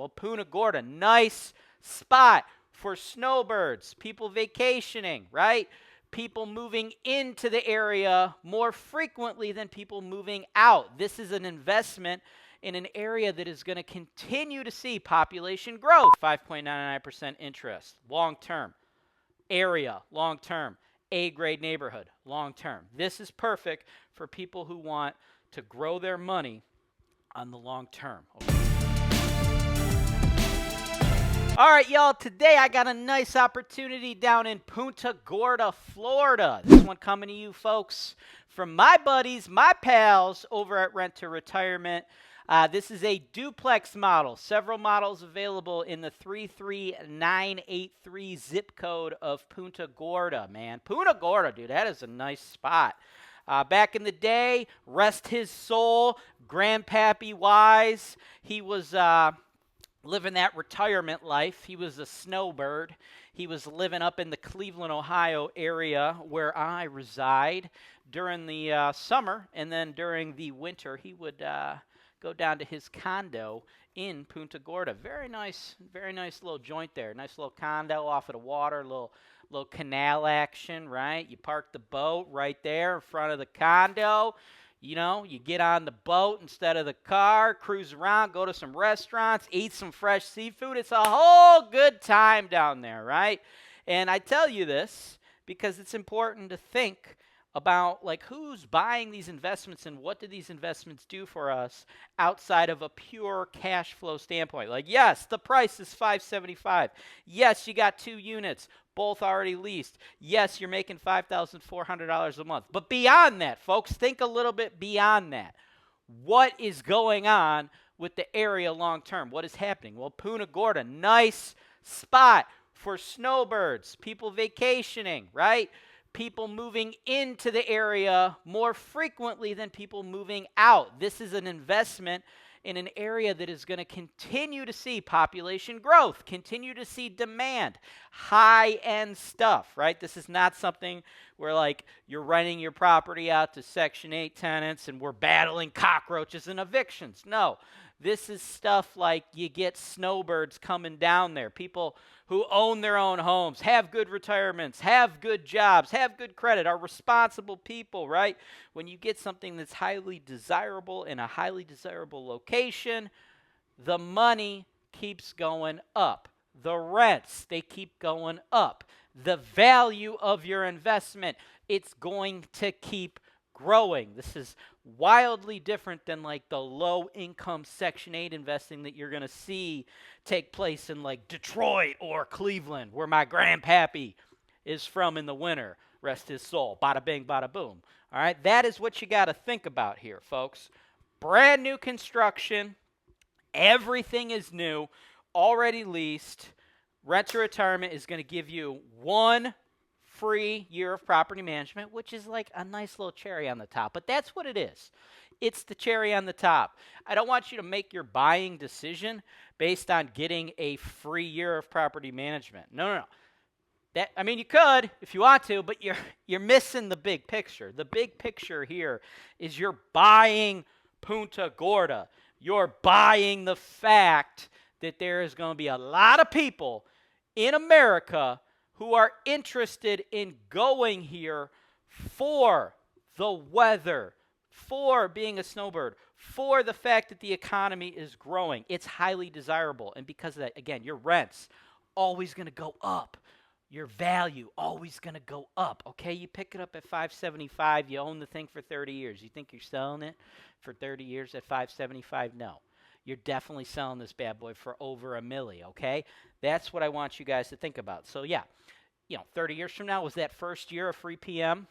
Well, Punta Gorda, nice spot for snowbirds, people vacationing, right? People moving into the area more frequently than people moving out. This is an investment in an area that is going to continue to see population growth. 5.99% interest, long term. Area, long term. A-grade neighborhood, long term. This is perfect for people who want to grow their money on the long term. Okay. All right, y'all, today I got a nice opportunity down in Punta Gorda, Florida. This one coming to you, folks, from my buddies, my pals over at Rent to Retirement. This is a duplex model. Several models available in the 33983 zip code of Punta Gorda, man. Punta Gorda, dude, that is a nice spot. Back in the day, rest his soul, Grandpappy Wise, he was living that retirement life. He was a snowbird. He was living up in the Cleveland, Ohio area where I reside during the summer, and then during the winter, he would go down to his condo in Punta Gorda. Very nice little joint there. Nice little condo off of the water, little canal action, right? You park the boat right there in front of the condo. You know, you get on the boat instead of the car, cruise around, go to some restaurants, eat some fresh seafood. It's a whole good time down there, right? And I tell you this because it's important to think about, like, who's buying these investments and what do these investments do for us outside of a pure cash flow standpoint. Like, yes, the price is $575. Yes, you got 2 units, both already leased. Yes, you're making $5,400 a month. But beyond that, folks, think a little bit beyond that. What is going on with the area long term? What is happening? Well, Punta Gorda, nice spot for snowbirds, people vacationing, right? People moving into the area more frequently than people moving out. This is an investment in an area that is going to continue to see population growth, continue to see demand, high-end stuff, right? This is not something where, like, you're renting your property out to Section 8 tenants and we're battling cockroaches and evictions. No, this is stuff like you get snowbirds coming down there, people who own their own homes, have good retirements, have good jobs, have good credit, are responsible people, right? When you get something that's highly desirable in a highly desirable location, the money keeps going up. The rents, they keep going up. The value of your investment, it's going to keep growing. This is wildly different than, like, the low-income Section 8 investing that you're going to see take place in, like, Detroit or Cleveland, where my grandpappy is from in the winter. Rest his soul. Bada bing, bada boom. All right? That is what you got to think about here, folks. Brand new construction. Everything is new. Already leased. Rent to Retirement is going to give you 1 free year of property management, which is like a nice little cherry on the top. But that's what it is. It's the cherry on the top. I don't want you to make your buying decision based on getting a free year of property management. No. I mean, you could if you want to, but you're missing the big picture. The big picture here is you're buying Punta Gorda. You're buying the fact that there is going to be a lot of people in America who are interested in going here for the weather, for being a snowbird, for the fact that the economy is growing. It's highly desirable. And because of that, again, your rent's always going to go up. Your value always going to go up, okay? You pick it up at $575, you own the thing for 30 years. You think you're selling it for 30 years at $575? No. You're definitely selling this bad boy for over $1 million, okay? That's what I want you guys to think about. So, yeah, 30 years from now, was that first year of free PM?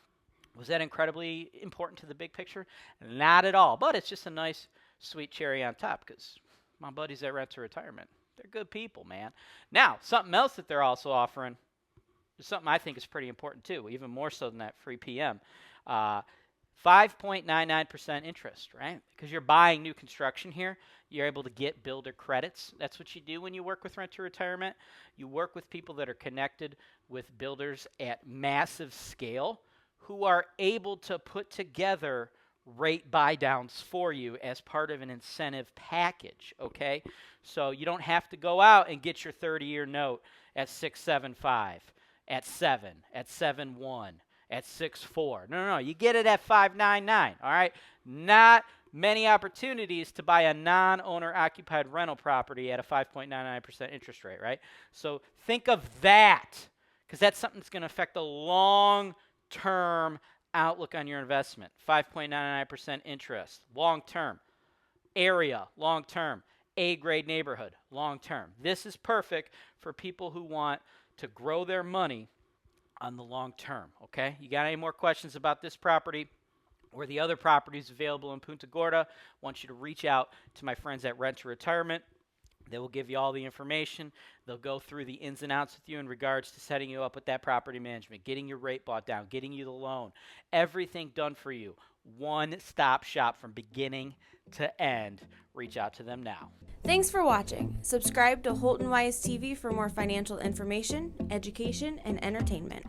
Was that incredibly important to the big picture? Not at all. But it's just a nice, sweet cherry on top because my buddies at Rent to Retirement, they're good people, man. Now, something else that they're also offering is something I think is pretty important too, even more so than that free PM. 5.99% interest, right? Because you're buying new construction here. You're able to get builder credits. That's what you do when you work with Rent to Retirement. You work with people that are connected with builders at massive scale who are able to put together rate buy downs for you as part of an incentive package, okay? So you don't have to go out and get your 30-year note at 6.75, at 7, at 7.1, at 6.4. No, you get it at 5.99, all right? Not many opportunities to buy a non-owner occupied rental property at a 5.99% interest rate, right? So think of that, because that's something that's going to affect the long-term outlook on your investment. 5.99% interest, long-term. Area, long-term. A-grade neighborhood, long-term. This is perfect for people who want to grow their money on the long term, okay? You got any more questions about this property or the other properties available in Punta Gorda? I want you to reach out to my friends at Rent to Retirement. They will give you all the information. They'll go through the ins and outs with you in regards to setting you up with that property management, getting your rate bought down, getting you the loan, everything done for you. One-stop shop from beginning to end. Reach out to them now. Thanks for watching. Subscribe to Holton Wise TV for more financial information, education, and entertainment.